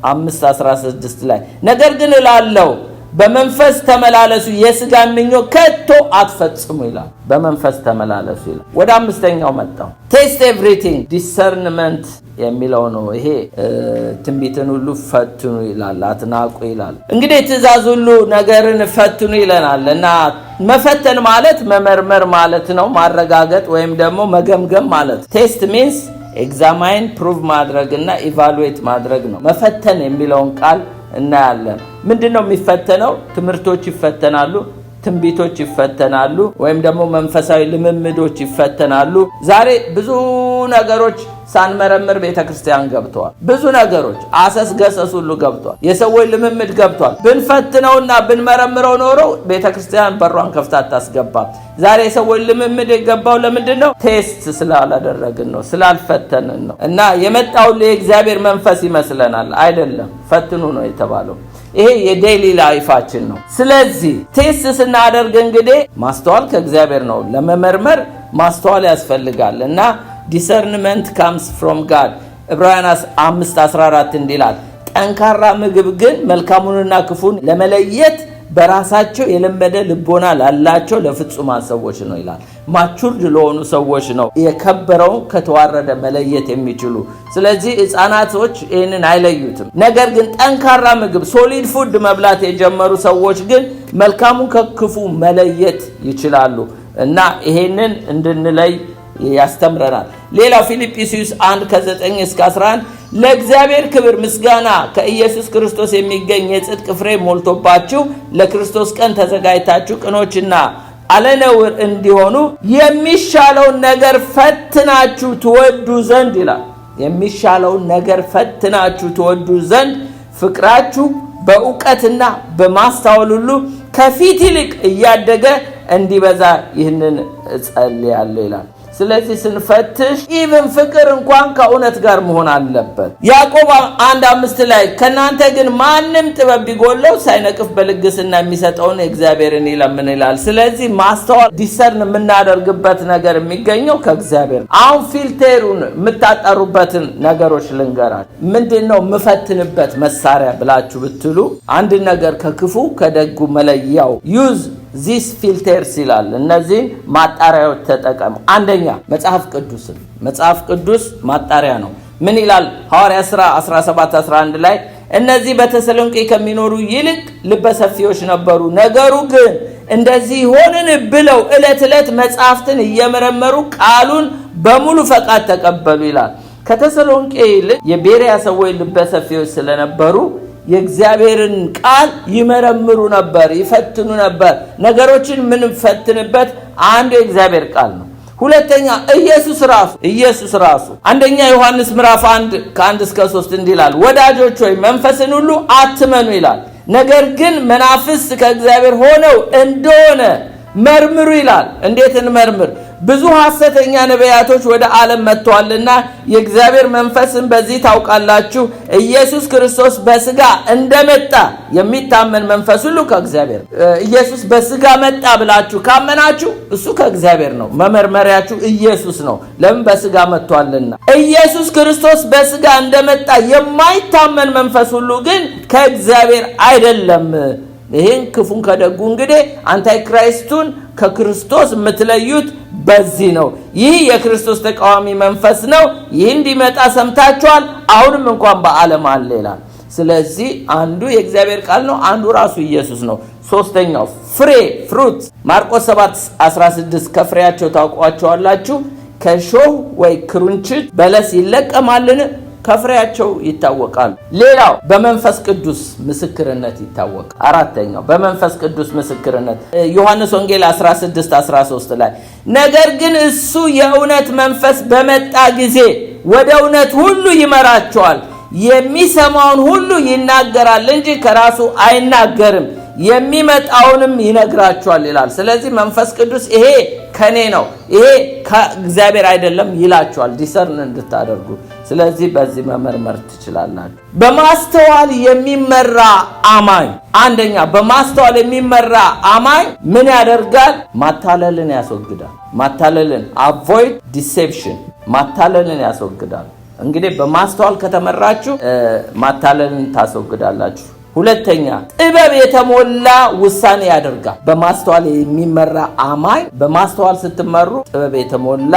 5:16 ላይ ነገር ግን እላለሁ በመንፈስ ተመላለሱ የሥጋ ምኞት ከቶ አትፈጽሙ ይላል። በመንፈስ ተመላለሱ ይላል። ወደ አምስተኛው መጣው። ቴስት ኤቭሪቲንግ ዲሰርንመንት የሚለው ነው። ይሄ ትንቢትን ሁሉ ፈትኑ ይላል፣ አትናቁ ይላል። እንግዲህ ትእዛዝ ሁሉ ነገርን ፈትኑ ይለናል እና መፈተን ማለት መመርመር ማለት ነው፣ ማረጋገጥ ወይም ደግሞ መገምገም ማለት። ቴስት ሚንስ ኤግዛማይን ፕሩቭ ማድረግና ኢቫሉዌት ማድረግ ነው። መፈተን የሚለውን ቃል እናያለን። ምንድነው የሚፈተነው? ትምህርቶች ይፈተናሉ፣ ትንቢቶች ይፈተናሉ፣ ወይም ደግሞ መንፈሳዊ ልምምዶች ይፈተናሉ። ዛሬ ብዙ ነገሮች ሳንመረምር ቤተክርስቲያን ገብተዋል። ብዙ ነገሮች አሰስ ገሰስ ሁሉ ገብተዋል። የሰዎች ልምምድ ገብቷል። ብንፈትነውና ብንመረምረው ኖሮ ቤተክርስቲያን በሯን ከፍታ አታስገባም። ዛሬ የሰዎች ልምምድ የገባው ለምንድን ነው? ቴስት ስላላደረግን ነው፣ ስላልፈተንን ነው። እና የመጣው የእግዚአብሔር መንፈስ ይመስለናል። አይደለም፣ ፈትኑ ነው የተባለው። ይሄ የዴይሊ ላይፋችን ነው። ስለዚህ ቴስት ስናደርግ እንግዲህ ማስተዋል ከእግዚአብሔር ነው። ለመመርመር ማስተዋል ያስፈልጋል እና discernment comes from God። ዕብራውያን 5:14 እንዲላል ጠንካራ ምግብ ግን መልካሙንና ክፉን ለመለየት በራሳቸው የለመደ ልቦና ላላቸው ለፍጹማን ሰዎች ነው ይላል። ማቹርድ ለሆኑ ሰዎች ነው የከበረውን ከተዋረደ መለየት የሚችሉ። ስለዚህ ሕፃናቶች ይህንን አይለዩትም። ነገር ግን ጠንካራ ምግብ ሶሊድ ፉድ መብላት የጀመሩ ሰዎች ግን መልካሙን ከክፉ መለየት ይችላሉ እና ይሄንን እንድንለይ ያስተምረናል። ሌላው ፊልጵስዩስ 1:9-11 ለእግዚአብሔር ክብር ምስጋና ከኢየሱስ ክርስቶስ የሚገኝ የጽድቅ ፍሬ ሞልቶባችሁ ለክርስቶስ ቀን ተዘጋጅታችሁ ቅኖችና አለነውር እንዲሆኑ የሚሻለውን ነገር ፈትናችሁ ትወዱ ዘንድ ይላል። የሚሻለውን ነገር ፈትናችሁ ትወዱ ዘንድ ፍቅራችሁ በእውቀትና በማስተዋል ሁሉ ከፊት ይልቅ እያደገ እንዲበዛ ይህንን እጸልያለሁ ይላል። ስለዚህ ስንፈትሽ ኢቭን ፍቅር እንኳን ከእውነት ጋር መሆን አለበት። ያዕቆብ 1:5 ላይ ከናንተ ግን ማንም ጥበብ ቢጎለው ሳይነቅፍ በልግስና የሚሰጠውን እግዚአብሔርን ይለምን ይላል። ስለዚህ ማስተዋል ዲሰርን የምናደርግበት ነገር የሚገኘው ከእግዚአብሔር ነው። አሁን ፊልተሩን የምታጠሩበትን ነገሮች ልንገራችሁ። ምንድነው የምፈትንበት መሳሪያ ብላችሁ ብትሉ አንድ ነገር ከክፉ ከደጉ መለያው ዩዝ ዚስ ፊልተርስ ይላል። እነዚህን ማጣሪያዎች ተጠቀሙ። አንደኛ መጽሐፍ ቅዱስ ማጣሪያ ነው። ምን ይላል ሐዋርያ ሥራ 17:11 ላይ እነዚህ በተሰሎንቄ ከሚኖሩ ይልቅ ልበሰፊዎች ነበሩ፣ ነገሩ ግን እንደዚህ ሆነን ብለው ዕለት መጻሕፍትን እየመረመሩ ቃሉን በሙሉ ፈቃድ ተቀበሉ ይላል። ከተሰሎንቄ ይልቅ የቤሪያ ሰዎች ልበሰፊዎች ስለነበሩ የእግዚአብሔርን ቃል ይመረምሩ ነበር፣ ይፈትኑ ነበር። ነገሮችን ምን ፈትንበት አንዱ የእግዚአብሔር ቃል ነው። ሁለተኛ ኢየሱስ ራሱ አንደኛ ዮሐንስ ምዕራፍ 1:1-3 እንዲላል ወዳጆች ሆይ መንፈስን ሁሉ አትመኑ ይላል፣ ነገር ግን መናፍስት ከእግዚአብሔር ሆነው እንደሆነ መርምሩ ይላል። እንዴት እንመርምር? ብዙ ሐሰተኛ ነቢያቶች ወደ ዓለም መጥተዋልና የእግዚአብሔር መንፈስን በዚህ ታውቃላችሁ። ኢየሱስ ክርስቶስ በሥጋ እንደመጣ የሚታመን መንፈስ ሁሉ ከእግዚአብሔር። ኢየሱስ በሥጋ መጣ ብላችሁ ካመናችሁ እሱ ከእግዚአብሔር ነው። መመርመሪያችሁ ኢየሱስ ነው። ለምን? በሥጋ መጥቷልና። ኢየሱስ ክርስቶስ በሥጋ እንደመጣ የማይታመን መንፈስ ሁሉ ግን ከእግዚአብሔር አይደለም። ይሄን ክፉን ከደጉ እንግዲህ አንታይክራይስቱን ከክርስቶስ የምትለዩት በዚህ ነው። ይህ የክርስቶስ ተቃዋሚ መንፈስ ነው። ይህ እንዲመጣ ሰምታችኋል፣ አሁንም እንኳን በዓለም አለ ይላል። ስለዚህ አንዱ የእግዚአብሔር ቃል ነው፣ አንዱ ራሱ ኢየሱስ ነው። ሶስተኛው ፍሩት ማርቆስ 7:16 ከፍሬያቸው ታውቋቸዋላችሁ። ከሾህ ወይ ክሩንችት በለስ ይለቀማልን? ከፍሬያቸው ይታወቃሉ። ሌላው በመንፈስ ቅዱስ ምስክርነት ይታወቃል። አራተኛው በመንፈስ ቅዱስ ምስክርነት ዮሐንስ ወንጌል 16:13 ላይ ነገር ግን እሱ የእውነት መንፈስ በመጣ ጊዜ ወደ እውነት ሁሉ ይመራቸዋል፣ የሚሰማውን ሁሉ ይናገራል እንጂ ከራሱ አይናገርም፣ የሚመጣውንም ይነግራቸዋል ይላል። ስለዚህ መንፈስ ቅዱስ ይሄ ከኔ ነው፣ ይሄ ከእግዚአብሔር አይደለም ይላቸዋል፣ ዲሰርን እንድታደርጉ። ስለዚህ በዚህ መመርመር ትችላላችሁ። በማስተዋል የሚመራ አማኝ አንደኛ በማስተዋል የሚመራ አማኝ ምን ያደርጋል? ማታለልን ያስወግዳል። ማታለልን አቮይድ ዲሴፕሽን፣ ማታለልን ያስወግዳል። እንግዲህ በማስተዋል ከተመራችሁ ማታለልን ታስወግዳላችሁ። ሁለተኛ ጥበብ የተሞላ ውሳኔ ያደርጋል። በማስተዋል የሚመራ አማኝ በማስተዋል ስትመሩ ጥበብ የተሞላ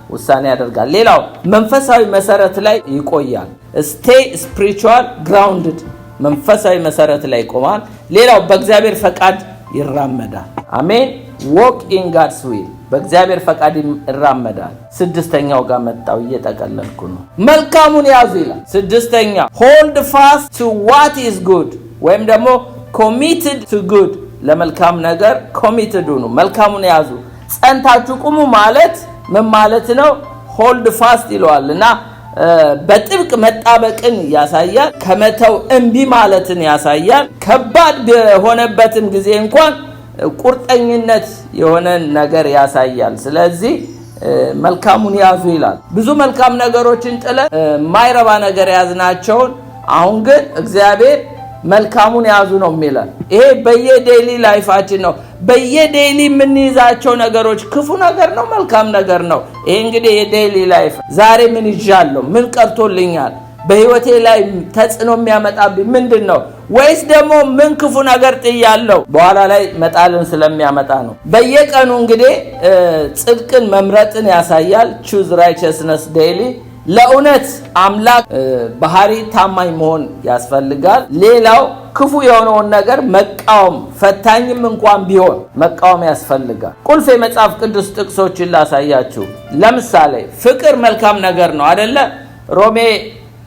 ውሳኔ ያደርጋል። ሌላው መንፈሳዊ መሰረት ላይ ይቆያል። ስቴይ ስፒሪቹዋል ግራውንድድ፣ መንፈሳዊ መሰረት ላይ ይቆማል። ሌላው በእግዚአብሔር ፈቃድ ይራመዳል። አሜን። ዎክ ኢን ጋድስ ዊል፣ በእግዚአብሔር ፈቃድ ይራመዳል። ስድስተኛው ጋር መጣው፣ እየጠቀለልኩ ነው። መልካሙን ያዙ ይላል። ስድስተኛ ሆልድ ፋስት ቱ ዋት ኢዝ ጉድ፣ ወይም ደግሞ ኮሚትድ ቱ ጉድ፣ ለመልካም ነገር ኮሚትድ ሁኑ፣ መልካሙን ያዙ፣ ጸንታችሁ ቁሙ ማለት ምን ማለት ነው? ሆልድ ፋስት ይለዋል እና በጥብቅ መጣበቅን ያሳያል። ከመተው እምቢ ማለትን ያሳያል። ከባድ በሆነበትም ጊዜ እንኳን ቁርጠኝነት የሆነ ነገር ያሳያል። ስለዚህ መልካሙን ያዙ ይላል። ብዙ መልካም ነገሮችን ጥለን ማይረባ ነገር ያዝናቸውን አሁን ግን እግዚአብሔር መልካሙን ያዙ ነው የሚለን። ይሄ በየዴይሊ ላይፋችን ነው። በየዴይሊ የምንይዛቸው ነገሮች ክፉ ነገር ነው፣ መልካም ነገር ነው። ይሄ እንግዲህ የዴይሊ ላይፍ ዛሬ ምን ይዣለሁ፣ ምን ቀርቶልኛል፣ በህይወቴ ላይ ተጽዕኖ የሚያመጣብኝ ምንድን ነው? ወይስ ደግሞ ምን ክፉ ነገር ጥያለሁ በኋላ ላይ መጣልን ስለሚያመጣ ነው። በየቀኑ እንግዲህ ጽድቅን መምረጥን ያሳያል። ቹዝ ራይቸስነስ ዴይሊ። ለእውነት አምላክ ባህሪ ታማኝ መሆን ያስፈልጋል። ሌላው ክፉ የሆነውን ነገር መቃወም፣ ፈታኝም እንኳን ቢሆን መቃወም ያስፈልጋል። ቁልፍ የመጽሐፍ ቅዱስ ጥቅሶችን ላሳያችሁ። ለምሳሌ ፍቅር መልካም ነገር ነው አይደለ? ሮሜ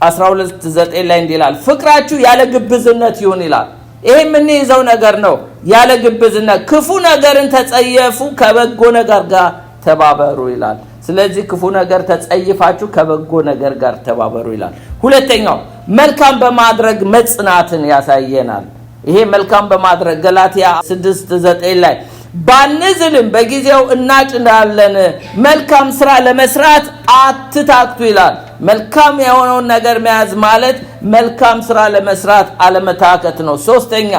12:9 ላይ እንዲላል ፍቅራችሁ ያለ ግብዝነት ይሁን ይላል። ይሄ የምንይዘው ነገር ነው። ያለ ግብዝነት ክፉ ነገርን ተጸየፉ፣ ከበጎ ነገር ጋር ተባበሩ ይላል። ስለዚህ ክፉ ነገር ተጸይፋችሁ ከበጎ ነገር ጋር ተባበሩ ይላል። ሁለተኛው መልካም በማድረግ መጽናትን ያሳየናል። ይሄ መልካም በማድረግ ገላትያ 6:9 ላይ ባንዝልም በጊዜው እናጭዳለን፣ መልካም ስራ ለመስራት አትታክቱ ይላል። መልካም የሆነውን ነገር መያዝ ማለት መልካም ስራ ለመስራት አለመታከት ነው። ሶስተኛ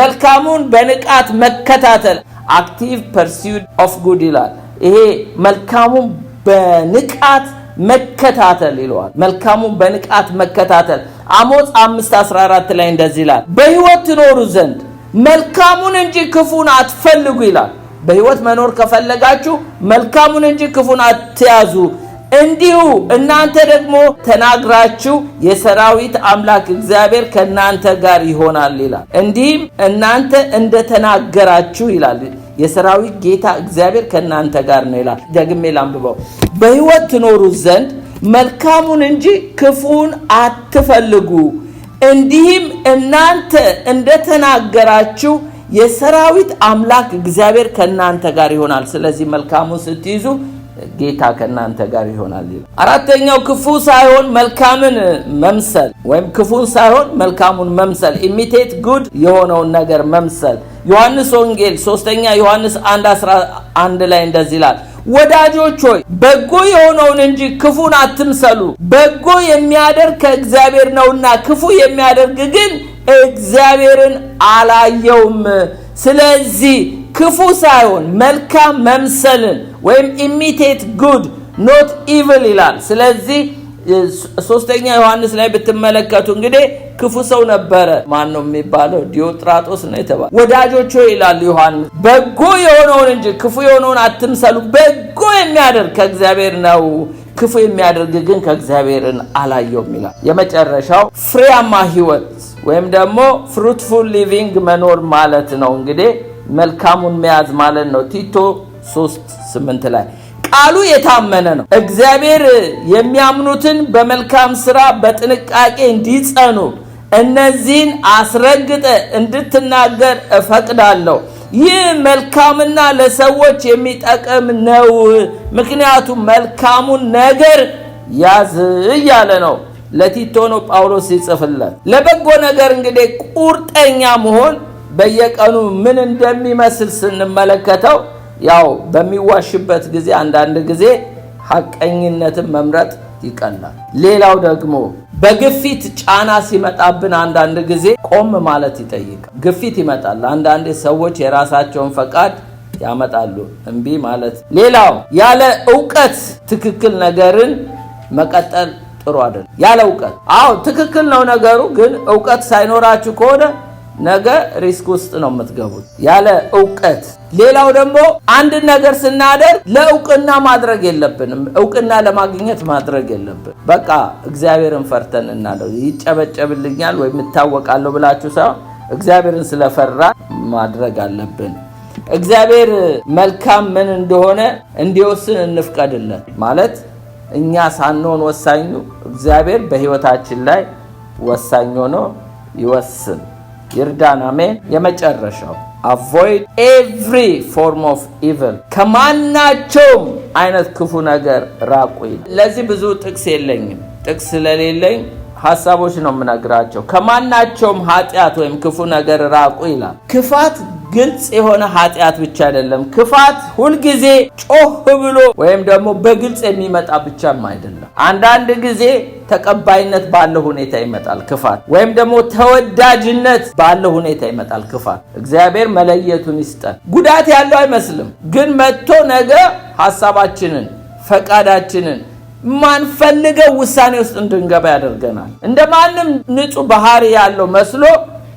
መልካሙን በንቃት መከታተል፣ አክቲቭ ፐርሱት ኦፍ ጉድ ይላል። ይሄ መልካሙን በንቃት መከታተል ይለዋል። መልካሙን በንቃት መከታተል አሞጽ 5:14 ላይ እንደዚህ ይላል፣ በህይወት ትኖሩ ዘንድ መልካሙን እንጂ ክፉን አትፈልጉ ይላል። በህይወት መኖር ከፈለጋችሁ መልካሙን እንጂ ክፉን አትያዙ፣ እንዲሁ እናንተ ደግሞ ተናግራችሁ የሰራዊት አምላክ እግዚአብሔር ከእናንተ ጋር ይሆናል ይላል። እንዲህም እናንተ እንደተናገራችሁ ይላል የሰራዊት ጌታ እግዚአብሔር ከእናንተ ጋር ነው ይላል። ደግሜ ላንብበው። በሕይወት ትኖሩ ዘንድ መልካሙን እንጂ ክፉን አትፈልጉ። እንዲህም እናንተ እንደተናገራችሁ የሰራዊት አምላክ እግዚአብሔር ከእናንተ ጋር ይሆናል። ስለዚህ መልካሙን ስትይዙ ጌታ ከእናንተ ጋር ይሆናል ይላል። አራተኛው ክፉ ሳይሆን መልካምን መምሰል ወይም ክፉን ሳይሆን መልካሙን መምሰል፣ ኢሚቴት ጉድ የሆነውን ነገር መምሰል። ዮሐንስ ወንጌል 3ኛ ዮሐንስ 1:11 ላይ እንደዚህ ይላል፣ ወዳጆች ሆይ በጎ የሆነውን እንጂ ክፉን አትምሰሉ። በጎ የሚያደርግ ከእግዚአብሔር ነውና ክፉ የሚያደርግ ግን እግዚአብሔርን አላየውም። ስለዚህ ክፉ ሳይሆን መልካም መምሰልን ወይም ኢሚቴት ጉድ ኖት ኢቪል ይላል። ስለዚህ 3ኛ ዮሐንስ ላይ ብትመለከቱ እንግዲህ ክፉ ሰው ነበረ። ማን ነው የሚባለው? ዲዮጥራጦስ ነው የተባለው። ወዳጆች ሆይ ይላል ዮሐንስ በጎ የሆነውን እንጂ ክፉ የሆነውን አትምሰሉ። በጎ የሚያደርግ ከእግዚአብሔር ነው፣ ክፉ የሚያደርግ ግን ከእግዚአብሔርን አላየውም ይላል። የመጨረሻው ፍሬያማ ህይወት ወይም ደግሞ ፍሩትፉል ሊቪንግ መኖር ማለት ነው። እንግዲህ መልካሙን መያዝ ማለት ነው። ቲቶ 3:8 ላይ ቃሉ የታመነ ነው፣ እግዚአብሔር የሚያምኑትን በመልካም ስራ በጥንቃቄ እንዲጸኑ እነዚህን አስረግጠ እንድትናገር እፈቅዳለሁ። ይህ መልካምና ለሰዎች የሚጠቅም ነው፣ ምክንያቱም መልካሙን ነገር ያዝ እያለ ነው። ለቲቶ ነው ጳውሎስ ይጽፍለት። ለበጎ ነገር እንግዲህ ቁርጠኛ መሆን በየቀኑ ምን እንደሚመስል ስንመለከተው ያው በሚዋሽበት ጊዜ አንዳንድ ጊዜ ሐቀኝነትን መምረጥ ይቀላል። ሌላው ደግሞ በግፊት ጫና ሲመጣብን አንዳንድ ጊዜ ቆም ማለት ይጠይቃል። ግፊት ይመጣል። አንዳንድ ሰዎች የራሳቸውን ፈቃድ ያመጣሉ፣ እንቢ ማለት። ሌላው ያለ ዕውቀት ትክክል ነገርን መቀጠል ጥሩ አይደለም። ያለ ዕውቀት ትክክል ነው ነገሩ፣ ግን ዕውቀት ሳይኖራችሁ ከሆነ ነገ ሪስክ ውስጥ ነው የምትገቡት ያለ ዕውቀት። ሌላው ደግሞ አንድ ነገር ስናደርግ ለዕውቅና ማድረግ የለብንም። ዕውቅና ለማግኘት ማድረግ የለብን። በቃ እግዚአብሔርን ፈርተን እናደርግ። ይጨበጨብልኛል ወይም እታወቃለሁ ብላችሁ ሳይሆን እግዚአብሔርን ስለፈራ ማድረግ አለብን። እግዚአብሔር መልካም ምን እንደሆነ እንዲወስን እንፍቀድለት። ማለት እኛ ሳንሆን ወሳኙ እግዚአብሔር በህይወታችን ላይ ወሳኝ ሆኖ ይወስን። ይርዳን። አሜን። የመጨረሻው avoid every form of evil፣ ከማናቸውም አይነት ክፉ ነገር ራቁ። ለዚህ ብዙ ጥቅስ የለኝም። ጥቅስ ስለሌለኝ ሐሳቦች ነው የምነግራቸው። ከማናቸውም ኃጢአት ወይም ክፉ ነገር ራቁ ይላል። ክፋት ግልጽ የሆነ ኃጢአት ብቻ አይደለም። ክፋት ሁልጊዜ ጮህ ብሎ ወይም ደግሞ በግልጽ የሚመጣ ብቻም አይደለም። አንዳንድ ጊዜ ተቀባይነት ባለው ሁኔታ ይመጣል ክፋት፣ ወይም ደግሞ ተወዳጅነት ባለው ሁኔታ ይመጣል ክፋት። እግዚአብሔር መለየቱን ይስጠን። ጉዳት ያለው አይመስልም፣ ግን መጥቶ ነገ ሐሳባችንን ፈቃዳችንን ማንፈልገው ውሳኔ ውስጥ እንድንገባ ያደርገናል። እንደማንም ንጹህ ባህሪ ያለው መስሎ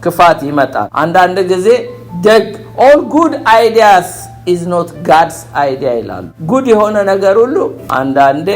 ክፋት ይመጣል። አንዳንድ ጊዜ ደግ all good ideas is not God's idea ይላሉ። ጉድ የሆነ ነገር ሁሉ አንዳንዴ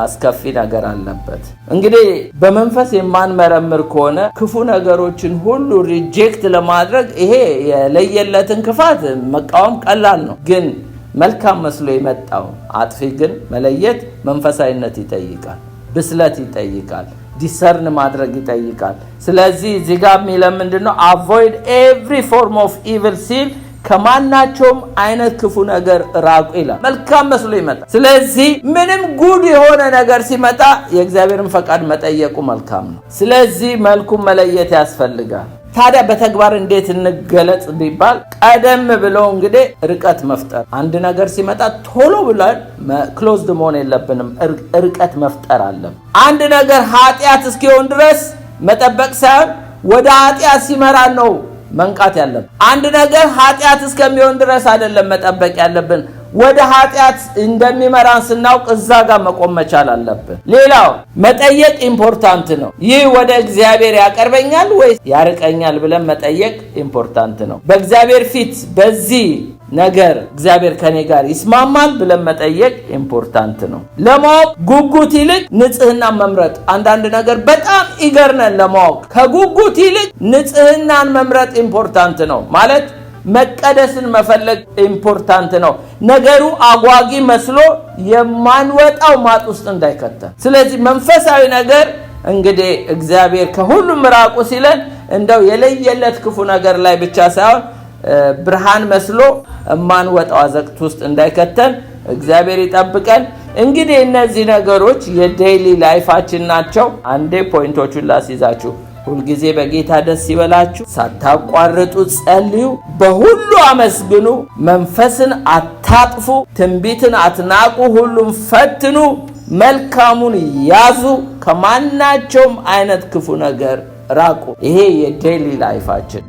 አስከፊ ነገር አለበት። እንግዲህ በመንፈስ የማንመረምር ከሆነ ክፉ ነገሮችን ሁሉ ሪጀክት ለማድረግ ይሄ የለየለትን ክፋት መቃወም ቀላል ነው። ግን መልካም መስሎ የመጣው አጥፊ ግን መለየት መንፈሳዊነት ይጠይቃል፣ ብስለት ይጠይቃል፣ ዲሰርን ማድረግ ይጠይቃል። ስለዚህ እዚህ ጋር የሚለው ምንድነው? avoid every form of evil ሲል ከማናቸውም አይነት ክፉ ነገር ራቁ ይላል። መልካም መስሎ ይመጣል። ስለዚህ ምንም ጉድ የሆነ ነገር ሲመጣ የእግዚአብሔርን ፈቃድ መጠየቁ መልካም ነው። ስለዚህ መልኩን መለየት ያስፈልጋል። ታዲያ በተግባር እንዴት እንገለጽ ቢባል ቀደም ብለው እንግዲህ ርቀት መፍጠር። አንድ ነገር ሲመጣ ቶሎ ብለን ክሎዝድ መሆን የለብንም፣ ርቀት መፍጠር አለን። አንድ ነገር ኃጢአት እስኪሆን ድረስ መጠበቅ ሳይሆን ወደ ኃጢአት ሲመራን ነው መንቃት ያለብን። አንድ ነገር ኃጢአት እስከሚሆን ድረስ አይደለም መጠበቅ ያለብን፣ ወደ ኃጢአት እንደሚመራን ስናውቅ እዛ ጋር መቆም መቻል አለብን። ሌላው መጠየቅ ኢምፖርታንት ነው። ይህ ወደ እግዚአብሔር ያቀርበኛል ወይስ ያርቀኛል ብለን መጠየቅ ኢምፖርታንት ነው። በእግዚአብሔር ፊት በዚህ ነገር እግዚአብሔር ከኔ ጋር ይስማማል ብለን መጠየቅ ኢምፖርታንት ነው። ለማወቅ ጉጉት ይልቅ ንጽህና መምረጥ። አንዳንድ ነገር በጣም ኢገርነን ለማወቅ ከጉጉት ይልቅ ንጽህናን መምረጥ ኢምፖርታንት ነው። ማለት መቀደስን መፈለግ ኢምፖርታንት ነው። ነገሩ አጓጊ መስሎ የማንወጣው ማጥ ውስጥ እንዳይከተን። ስለዚህ መንፈሳዊ ነገር እንግዲህ እግዚአብሔር ከሁሉም ራቁ ሲለን እንደው የለየለት ክፉ ነገር ላይ ብቻ ሳይሆን ብርሃን መስሎ የማንወጣው አዘቅት ውስጥ እንዳይከተን እግዚአብሔር ይጠብቀን። እንግዲህ እነዚህ ነገሮች የዴይሊ ላይፋችን ናቸው። አንዴ ፖይንቶቹን ላስይዛችሁ። ሁልጊዜ በጌታ ደስ ይበላችሁ፣ ሳታቋርጡ ጸልዩ፣ በሁሉ አመስግኑ፣ መንፈስን አታጥፉ፣ ትንቢትን አትናቁ፣ ሁሉም ፈትኑ፣ መልካሙን ያዙ፣ ከማናቸውም አይነት ክፉ ነገር ራቁ። ይሄ የዴይሊ ላይፋችን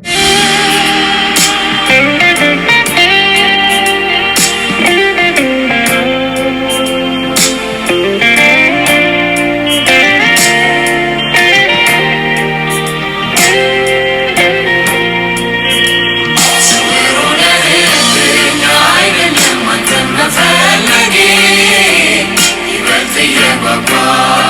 Bye.